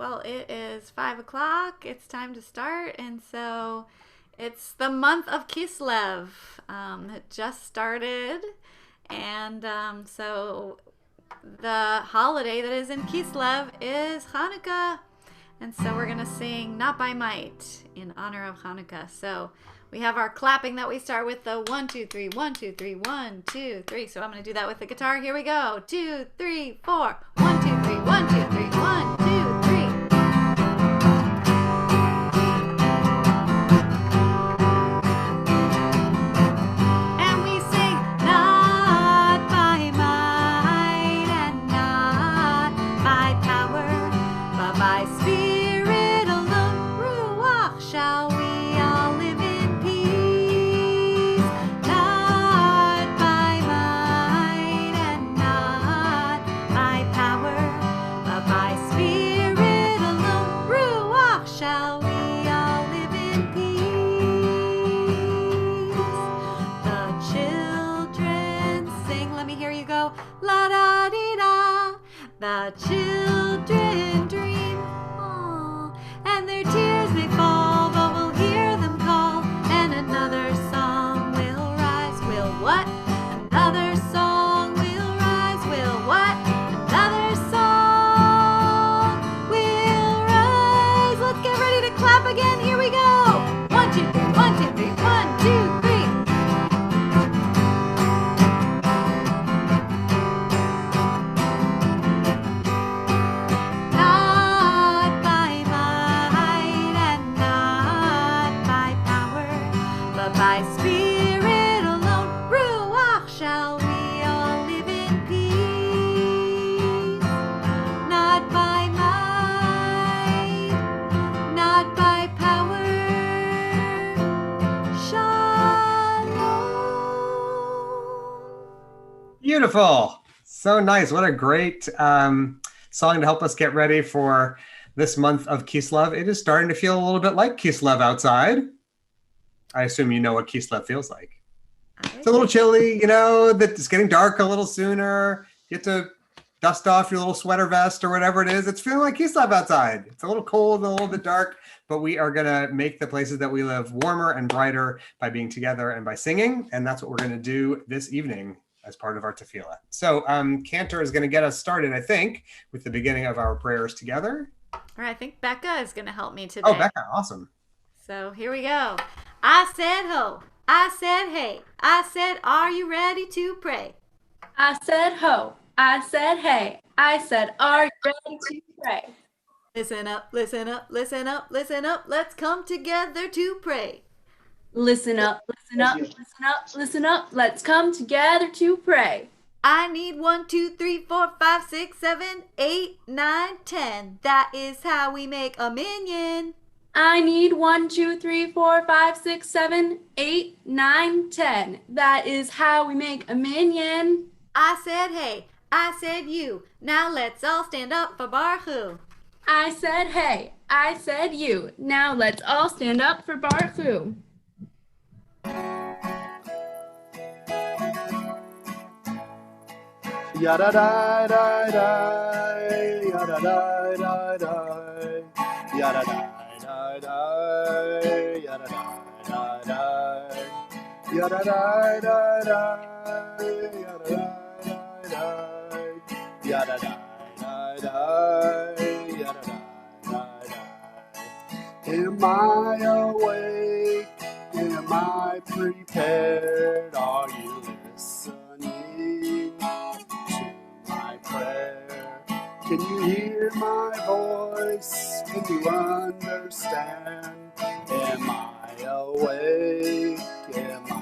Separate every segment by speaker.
Speaker 1: Well, it is 5 o'clock. It's time to start. And so it's the month of Kislev. It just started. And so the holiday that is in Kislev is Hanukkah. And so we're going to sing Not by Might in honor of Hanukkah. So we have our clapping that we start with the 1, 2, 3, 1, 2, 3, 1, 2, 3. So I'm going to do that with the guitar. Here we go. 2, 3, 4. 1, 2, 3, 1, 2, 3, 1, 2, 3. And we sing not by might and not by power, but by spirit alone. Ruach shall we all live in peace. Not by might and not by power, but by spirit alone. Ruach shall we all live in peace. The children sing. Let me hear you go. La da dee da. The children dream. Aw, and their tears may fall, but we'll hear them call. And another song will rise. Will what? Another song will rise. Will what? Another song will rise. Let's get ready to clap again. Here we go. 1, 2, 3, 1, 2, 3, 1, 2, 3. Not by might and not by power, but by spirit alone. Ruach shall we all live in peace. Not by might, not by power. Shalom.
Speaker 2: Beautiful. So nice. What a great song to help us get ready for this month of Kislev. It is starting to feel a little bit like Kislev outside. I assume you know what Kislev feels like. It's a little chilly, that it's getting dark a little sooner. You get to dust off your little sweater vest or whatever it is. It's feeling like Kislev outside. It's a little cold and a little bit dark, but we are going to make the places that we live warmer and brighter by being together and by singing. And that's what we're going to do this evening as part of our tefillah. So Cantor is going to get us started, I think, with the beginning of our prayers together.
Speaker 1: All right, I think Becca is going to help me today.
Speaker 2: Oh, Becca, awesome.
Speaker 1: So here we go. I said ho. I said hey. I said, are you ready to pray?
Speaker 3: I said ho. I said hey. I said, are you ready to pray?
Speaker 1: Listen up, listen up, listen up, listen up. Let's come together to pray.
Speaker 3: Listen up, listen up, listen up, listen up. Let's come together to pray.
Speaker 1: I need 1, 2, 3, 4, 5, 6, 7, 8, 9, 10. That is how we make a minion.
Speaker 3: I need 1, 2, 3, 4, 5, 6, 7, 8, 9, 10. That is how we make a minion.
Speaker 1: I said hey. I said you. Now let's all stand up for Baruch.
Speaker 3: I said hey. I said you. Now let's all stand up for Baruch.
Speaker 4: Yada da da da, yada da da da, yada da da da, yada da da da, yada da da da, yada da da da, yada da da da, yada da da da. Am I awake? Am I prepared? Are you listening to my prayer? Can you hear my voice? Can you understand? Am I awake? Am I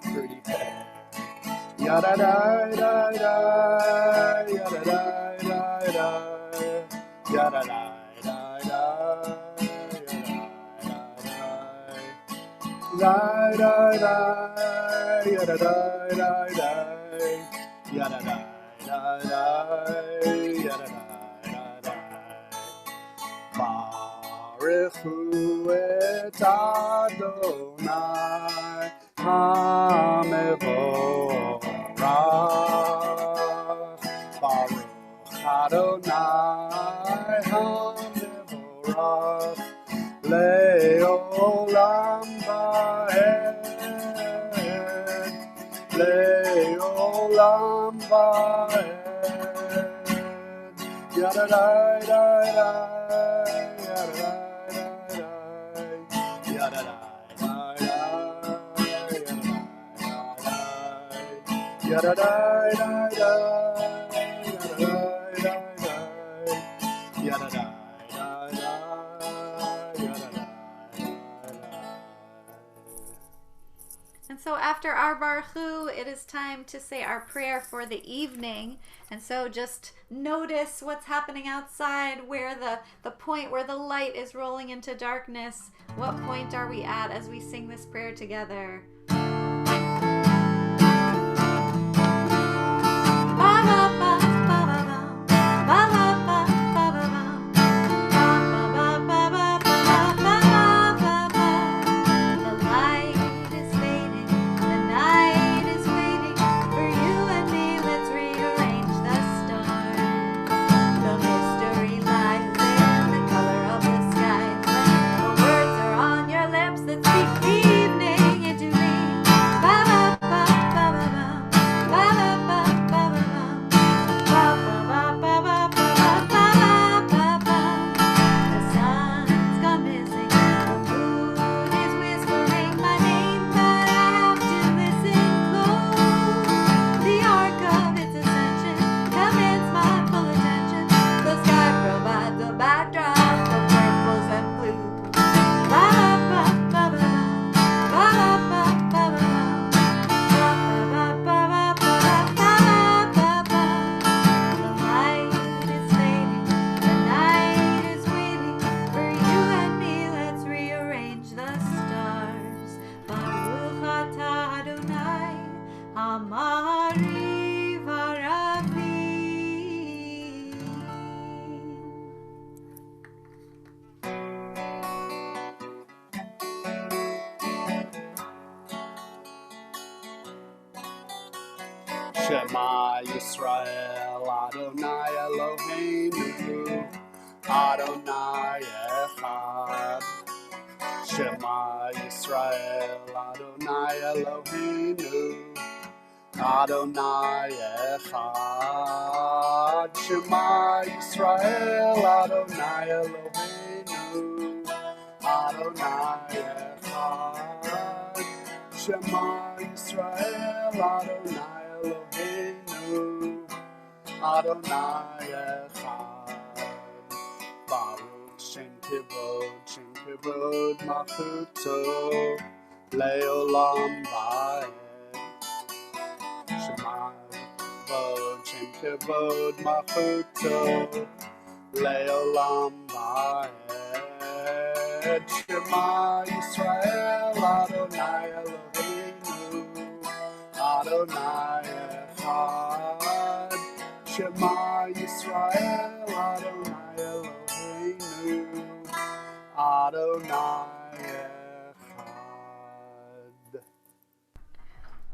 Speaker 4: prepared? Yada da da da, yada da da da, yada da da da, yada da da, yada da da da, yada da da da, yada da da da. Baruch hu et Adonai HaMevorach. Baruch Adonai HaMevorach. לעולם ועד, לעולם ועד. ידה די די די, ידה די די, yada da da da, yada da da, yada da da, yada da da.
Speaker 1: And so after our Baruch Hu, it is time to say our prayer for the evening. And so just notice what's happening outside, where the point where the light is rolling into darkness. What point are we at as we sing this prayer together?
Speaker 4: Shema Yisrael, Adonai Eloheinu, Adonai Echad. Shema Yisrael, Adonai Eloheinu, Adonai Echad. Shema Yisrael, Adonai Eloheinu, Adonai Echad. Shema Yisrael, Adonai Eloheinu, Adonai Echad. Baruch Shem Kivod Malchuto, Leolam Vaed. Shema Shem Kivod Malchuto, Leolam Vaed. Shema Yisrael, Adonai Eloheinu, Adonai Echad. Shema Yisrael, Adonai Eloheinu, Adonai Echad.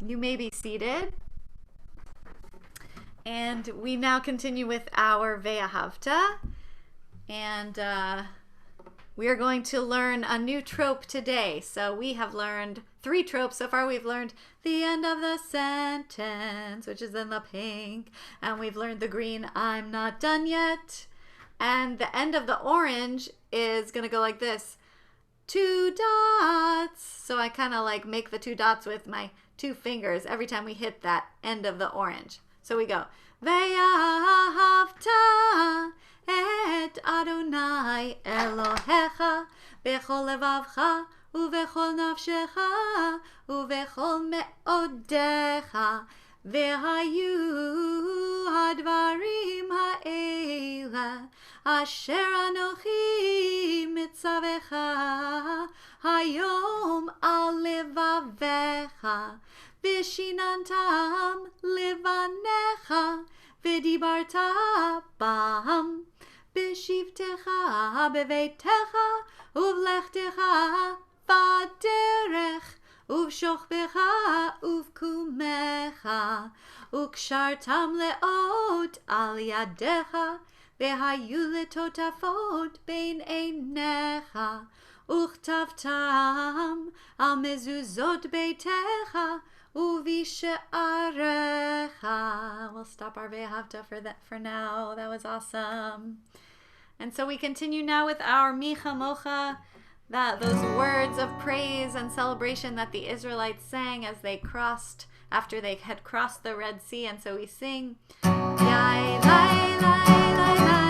Speaker 1: You may be seated. And we now continue with our Ve'ahavta. And we are going to learn a new trope today. So we have learned 3 tropes. So far we've learned the end of the sentence, which is in the pink. And we've learned the green, I'm not done yet. And the end of the orange is going to go like this. 2 dots. So I kind of like make the 2 dots with my 2 fingers every time we hit that end of the orange. So we go. Ve'ahavta et Adonai Elohecha bechol levavcha uvechol nafshecha uvechol me'odecha ve'hayu hadvarim ha'ela asher anochi mitzavecha hayom al levavecha v'shinantam levanecha v'dibarta bam b'shivtecha b'veitecha uvlechtecha b'derech uv'shochbecha uv'kumecha ukshartam leot al yadecha והיו לטוטפות בין עיניך, וכתבתם על מזוזות ביתך ובשעריך. We'll stop our Ve'ahavta for now. That was awesome. And so we continue now with our Micha Mocha, those words of praise and celebration that the Israelites sang as they after they had crossed the Red Sea. And so we sing, Yai, lai, lai, lai, lai.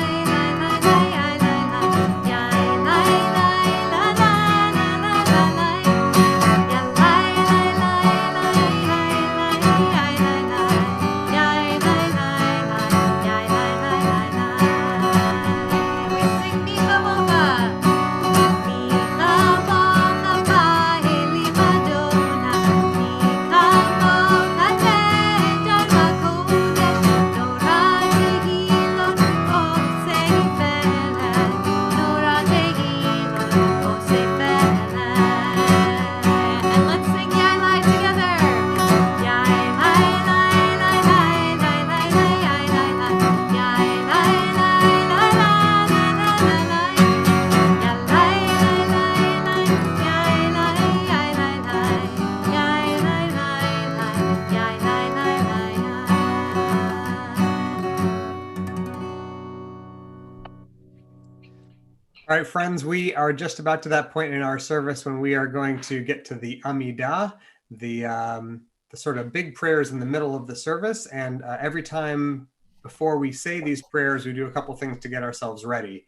Speaker 2: All right, friends, we are just about to that point in our service when we are going to get to the Amidah, the sort of big prayers in the middle of the service. And every time before we say these prayers, we do a couple things to get ourselves ready.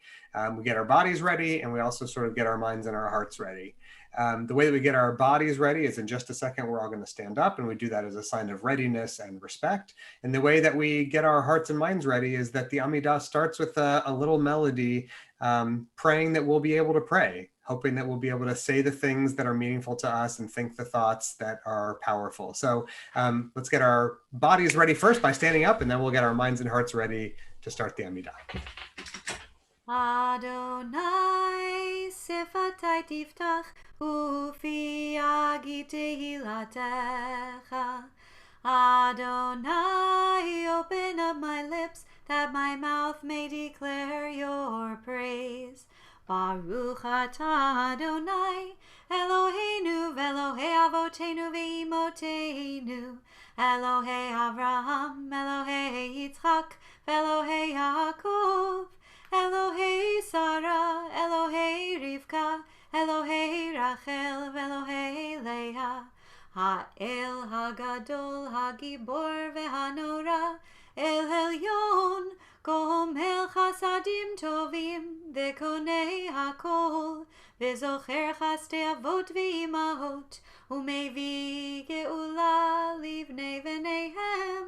Speaker 2: We get our bodies ready, and we also sort of get our minds and our hearts ready. The way that we get our bodies ready is in just a second, we're all going to stand up, and we do that as a sign of readiness and respect. And the way that we get our hearts and minds ready is that the Amidah starts with a little melody, praying that we'll be able to pray, hoping that we'll be able to say the things that are meaningful to us and think the thoughts that are powerful. So let's get our bodies ready first by standing up, and then we'll get our minds and hearts ready to start the Amidah.
Speaker 1: Adonai sifatai tiftach ufi yagi tehilatecha. Adonai, open up my lips that my mouth may declare your praise. Baruch atah Adonai, Eloheinu ve'Elohei avotenu ve'imotenu, Elohei Avraham, Elohei Yitzchak, ve'Elohei Yaakov, Elohei Sarah, Elohei Rivka, Elohei Rachel, ve'Elohei Leah, Ha'el Hagadol, Hagibor ve'Hanora, El Elyon, Gomel Chasadim Tovim, Ve'konei Hakol, Ve'zocher Chastei Avot ve'imahot, Umevi Geula livnei v'neihem,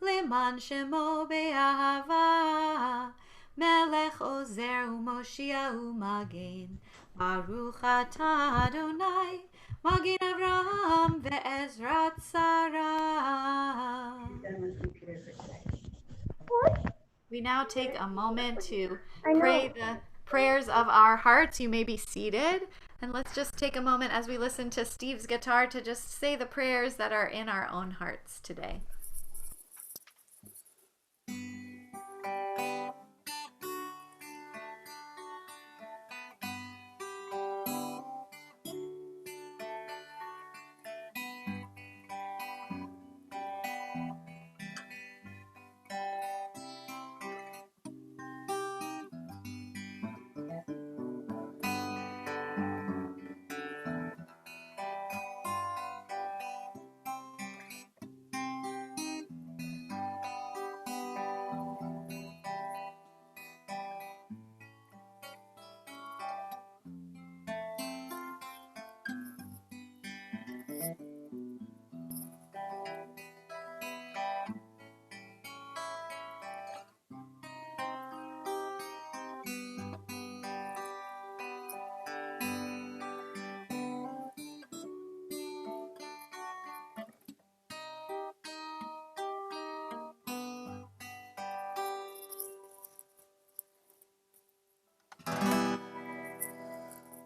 Speaker 1: Leman Shemo be'ahava, Melech Ozer u'Moshia u'Magen, Baruch atah Adonai, Magen Avraham ve'Ezrat Sarah. We now take a moment to pray the prayers of our hearts. You may be seated, and let's just take a moment as we listen to Steve's guitar to just say the prayers that are in our own hearts today.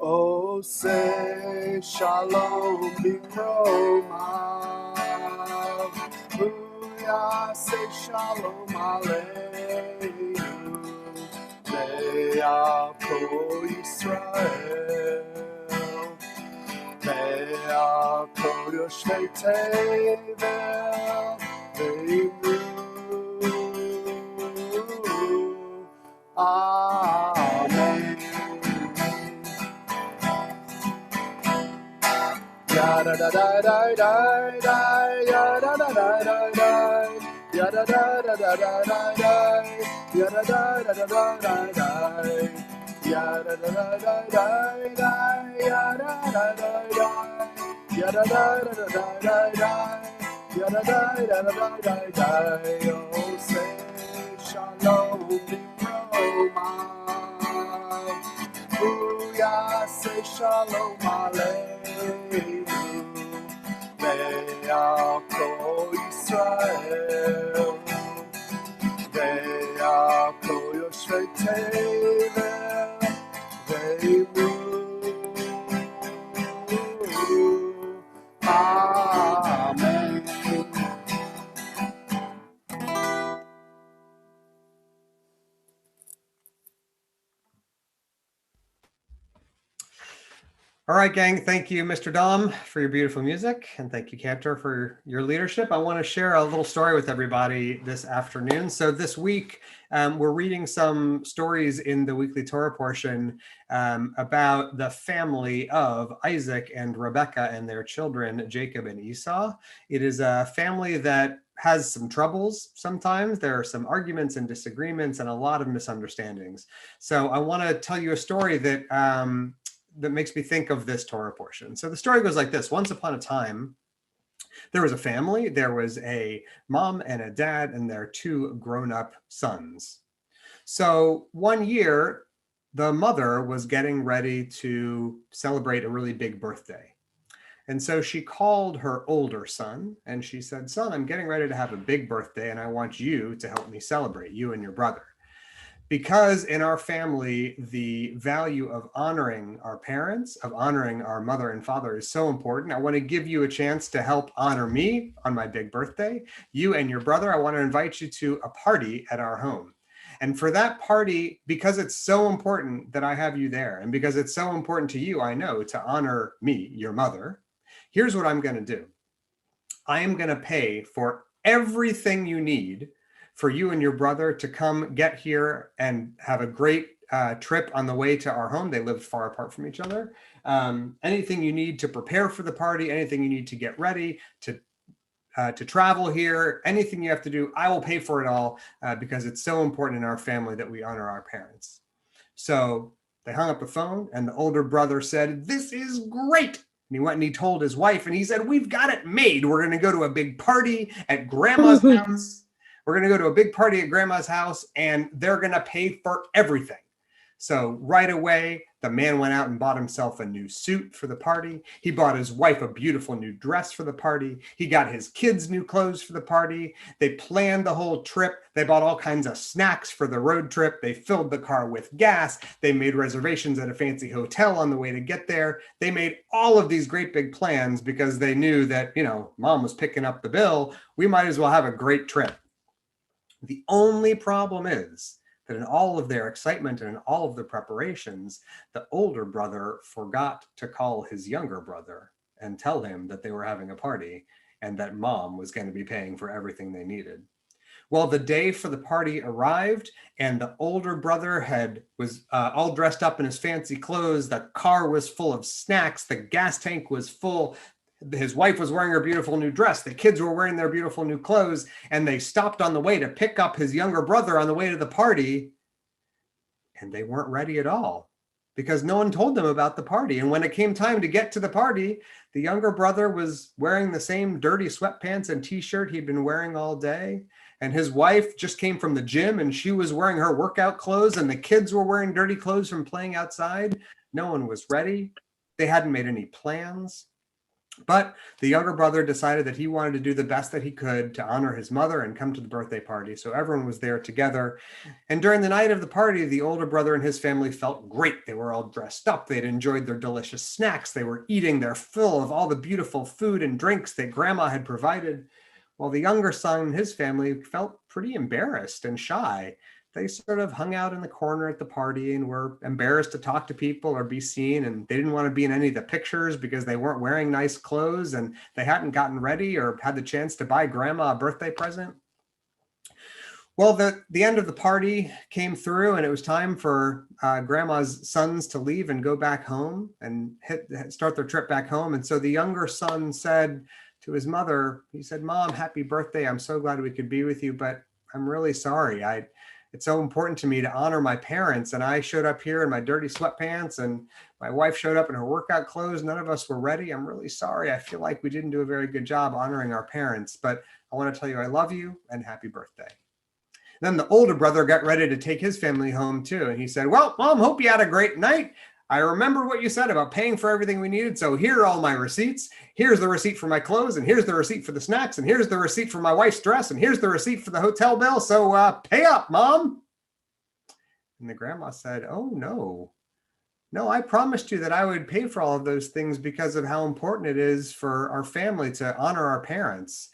Speaker 4: Oh, say shalom b'romav, Booyah, say shalom aleinu. ויעקב ישראל, ויעקב יושבי תבל, ואמרו אמן. Yada da da da da da, yada da da da da, yada da da da da da, yada da da da da da, yada da da da da, yada da da da, yada da da da da, yada da da da da. Oh, say shalom Roma, Booyah, say shalom Aleinu. ויעקב ישראל, ויעקב יושבי תבל, ואמרו אמן.
Speaker 2: All right, gang. Thank you, Mr. Dom, for your beautiful music. And thank you, Cantor, for your leadership. I want to share a little story with everybody this afternoon. So this week, we're reading some stories in the weekly Torah portion about the family of Isaac and Rebekah and their children, Jacob and Esau. It is a family that has some troubles sometimes. There are some arguments and disagreements and a lot of misunderstandings. So I want to tell you a story that that makes me think of this Torah portion. So the story goes like this. Once upon a time, there was a family. There was a mom and a dad and their two grown-up sons. So one year, the mother was getting ready to celebrate a really big birthday. And so she called her older son and she said, son, I'm getting ready to have a big birthday and I want you to help me celebrate, you and your brother. Because in our family, the value of honoring our parents, of honoring our mother and father is so important. I want to give you a chance to help honor me on my big birthday. You and your brother, I want to invite you to a party at our home. And for that party, because it's so important that I have you there, and because it's so important to you, I know, to honor me, your mother, here's what I'm going to do. I am going to pay for everything you need for you and your brother to come get here and have a great trip on the way to our home. They lived far apart from each other. Anything you need to prepare for the party, anything you need to get ready, to travel here, anything you have to do, I will pay for it all because it's so important in our family that we honor our parents. So they hung up the phone and the older brother said, this is great. And he went and he told his wife and he said, we've got it made. We're going to go to a big party at grandma's house. We're going to go to a big party at grandma's house and they're going to pay for everything. So right away, the man went out and bought himself a new suit for the party. He bought his wife a beautiful new dress for the party. He got his kids new clothes for the party. They planned the whole trip. They bought all kinds of snacks for the road trip. They filled the car with gas. They made reservations at a fancy hotel on the way to get there. They made all of these great big plans because they knew that, you know, mom was picking up the bill. We might as well have a great trip. The only problem is that in all of their excitement and in all of the preparations, the older brother forgot to call his younger brother and tell him that they were having a party and that mom was going to be paying for everything they needed. Well, the day for the party arrived and the older brother was all dressed up in his fancy clothes. The car was full of snacks. The gas tank was full. His wife was wearing her beautiful new dress. The kids were wearing their beautiful new clothes, and they stopped on the way to pick up his younger brother on the way to the party, and they weren't ready at all because no one told them about the party. And when it came time to get to the party, the younger brother was wearing the same dirty sweatpants and t-shirt he'd been wearing all day. And his wife just came from the gym and she was wearing her workout clothes, and the kids were wearing dirty clothes from playing outside. No one was ready. They hadn't made any plans. But the younger brother decided that he wanted to do the best that he could to honor his mother and come to the birthday party. So everyone was there together. And during the night of the party, the older brother and his family felt great. They were all dressed up. They'd enjoyed their delicious snacks. They were eating their fill of all the beautiful food and drinks that grandma had provided. While the younger son and his family felt pretty embarrassed and shy they sort of hung out in the corner at the party and were embarrassed to talk to people or be seen. And they didn't want to be in any of the pictures because they weren't wearing nice clothes and they hadn't gotten ready or had the chance to buy grandma a birthday present. Well, the end of the party came through and it was time for grandma's sons to leave and go back home and start their trip back home. And so the younger son said to his mother, he said, "Mom, happy birthday. I'm so glad we could be with you, but I'm really sorry. It's so important to me to honor my parents. And I showed up here in my dirty sweatpants and my wife showed up in her workout clothes. None of us were ready. I'm really sorry. I feel like we didn't do a very good job honoring our parents, but I want to tell you I love you and happy birthday." Then the older brother got ready to take his family home too. And he said, "Well, Mom, hope you had a great night. I remember what you said about paying for everything we needed. So here are all my receipts. Here's the receipt for my clothes. And here's the receipt for the snacks. And here's the receipt for my wife's dress. And here's the receipt for the hotel bill. So pay up, Mom." And the grandma said, "Oh, no. No, I promised you that I would pay for all of those things because of how important it is for our family to honor our parents.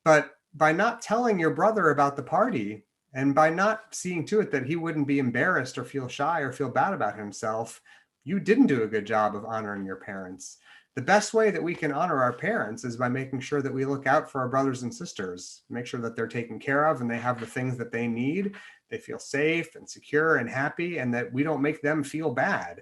Speaker 2: But by not telling your brother about the party and by not seeing to it that he wouldn't be embarrassed or feel shy or feel bad about himself, you didn't do a good job of honoring your parents. The best way that we can honor our parents is by making sure that we look out for our brothers and sisters, make sure that they're taken care of and they have the things that they need. They feel safe and secure and happy, and that we don't make them feel bad.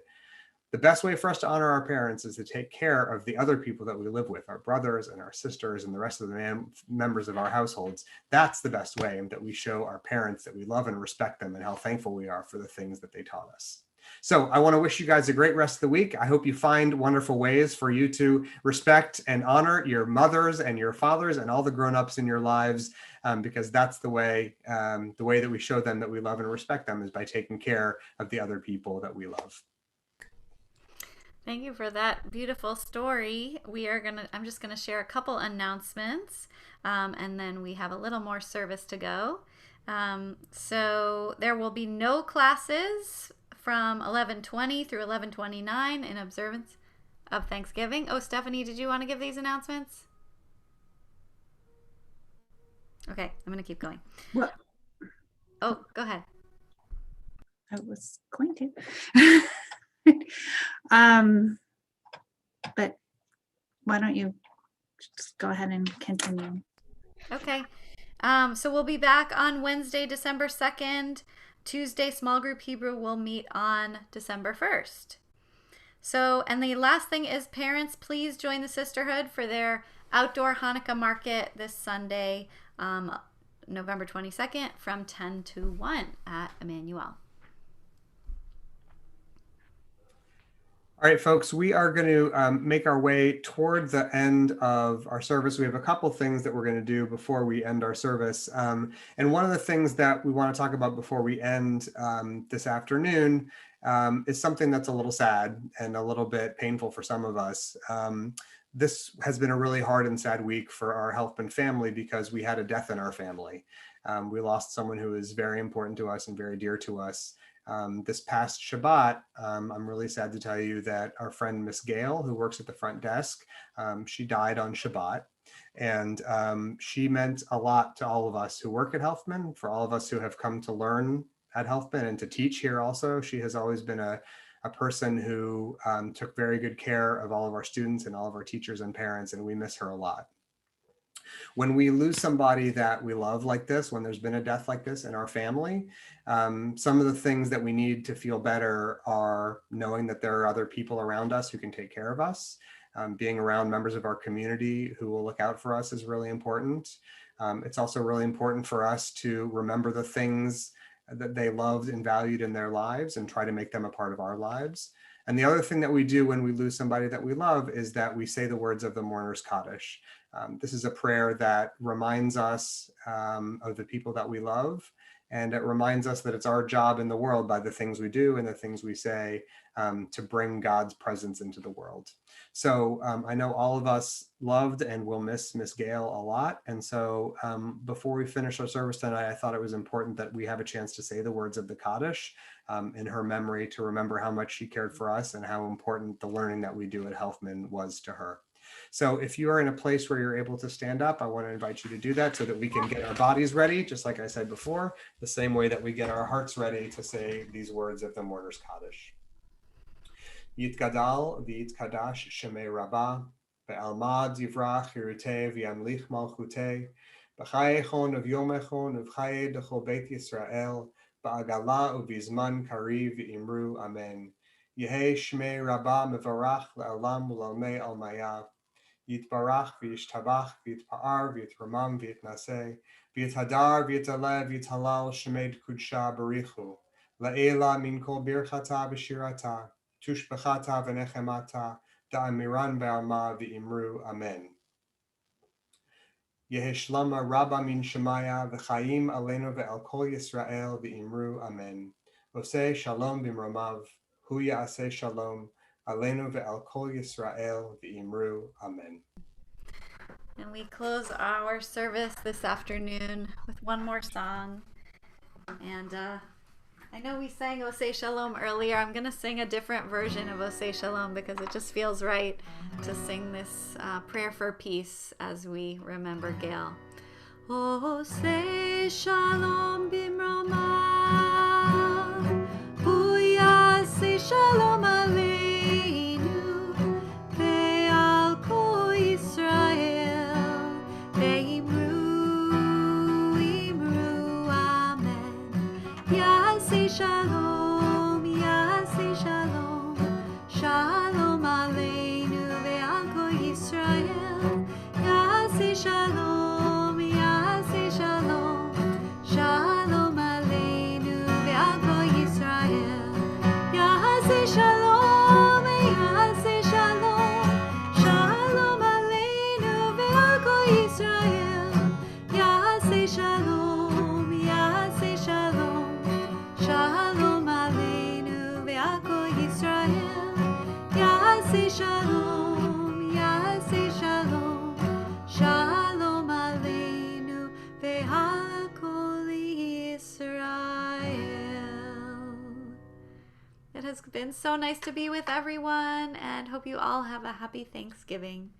Speaker 2: The best way for us to honor our parents is to take care of the other people that we live with, our brothers and our sisters and the rest of the members of our households. That's the best way that we show our parents that we love and respect them and how thankful we are for the things that they taught us. So I want to wish you guys a great rest of the week. I hope you find wonderful ways for you to respect and honor your mothers and your fathers and all the grown-ups in your lives, because that's the way that we show them that we love and respect them, is by taking care of the other people that we love.
Speaker 1: Thank you for that beautiful story. I'm just gonna share a couple announcements, and then we have a little more service to go. So there will be no classes from 11:20 through 11:29 in observance of Thanksgiving. Oh, Stephanie, did you want to give these announcements? Okay, I'm gonna keep going.
Speaker 5: Well,
Speaker 1: Oh, go ahead.
Speaker 5: I was going to. But why don't you just go ahead and continue?
Speaker 1: Okay. So we'll be back on Wednesday, December 2nd. Tuesday, small group Hebrew will meet on December 1st. So, and the last thing is, parents, please join the sisterhood for their outdoor Hanukkah market this Sunday, November 22nd from 10 to 1 at Emmanuel.
Speaker 2: All right, folks, we are going to make our way toward the end of our service. We have a couple things that we're going to do before we end our service. And one of the things that we want to talk about before we end this afternoon is something that's a little sad and a little bit painful for some of us. This has been a really hard and sad week for our Helfman family because we had a death in our family. We lost someone who is very important to us and very dear to us. This past Shabbat, I'm really sad to tell you that our friend Miss Gail, who works at the front desk, she died on Shabbat. And she meant a lot to all of us who work at Helfman, for all of us who have come to learn at Helfman and to teach here also. She has always been a person who took very good care of all of our students and all of our teachers and parents, and we miss her a lot. When we lose somebody that we love like this, when there's been a death like this in our family, some of the things that we need to feel better are knowing that there are other people around us who can take care of us. Being around members of our community who will look out for us is really important. It's also really important for us to remember the things that they loved and valued in their lives and try to make them a part of our lives. And the other thing that we do when we lose somebody that we love is that we say the words of the mourner's Kaddish. This is a prayer that reminds us of the people that we love, and it reminds us that it's our job in the world, by the things we do and the things we say, to bring God's presence into the world. So I know all of us loved and will miss Miss Gail a lot. And so before we finish our service tonight, I thought it was important that we have a chance to say the words of the Kaddish in her memory, to remember how much she cared for us and how important the learning that we do at Helfman was to her. So if you are in a place where you're able to stand up, I want to invite you to do that so that we can get our bodies ready, just like I said before, the same way that we get our hearts ready to say these words of the Mourner's Kaddish. Yitgadal v'yitkadash shemei Rabbah, be'alma divrach hirutei v'yamlich malchutei, b'chayechon uv'yomechon uv'chaye d'chol Beit Yisrael, ba'agala uv'izman kariv v'imru amen. Yehei shmei Rabbah mevarach le'olam u'lalmei almaya, Yitbarach v'yishtabach v'yitpa'ar v'yitramam v'yitnaseh, v'yithadar v'yitalev v'yithalal shemed kudsha barichu, la'ela min kol birchata v'shirata, tushbechata v'nechemata, da'amiran be'alma v'imru amen. Yeheshlama Rabba min Shemaya v'chaim aleinu ve'al kol Yisrael v'imru amen. Oseh shalom b'mromav, hu ya'aseh shalom, aleinu ve'al kol Yisrael v'imru amen.
Speaker 1: And we close our service this afternoon with one more song. And I know we sang Oseh Shalom earlier. I'm going to sing a different version of Oseh Shalom because it just feels right to sing this prayer for peace as we remember Gail. Oseh Shalom bimromav, hu yaseh shalom aleinu, ve'al kol Yisrael, ve'imru, imru, amen. Yaseh shalom, shalom aleinu, ve'al kol Yisrael, yaseh shalom, shalom aleinu, ve'al kol Yisrael, yaseh shalom, shalom aleinu, ve'al kol Yisrael, yaseh shalom, shalom aleinu, ve'al kol Yisrael, yaseh shalom, shalom aleinu, ve'al kol Yisrael. It has been so nice to be with everyone, and hope you all have a happy Thanksgiving.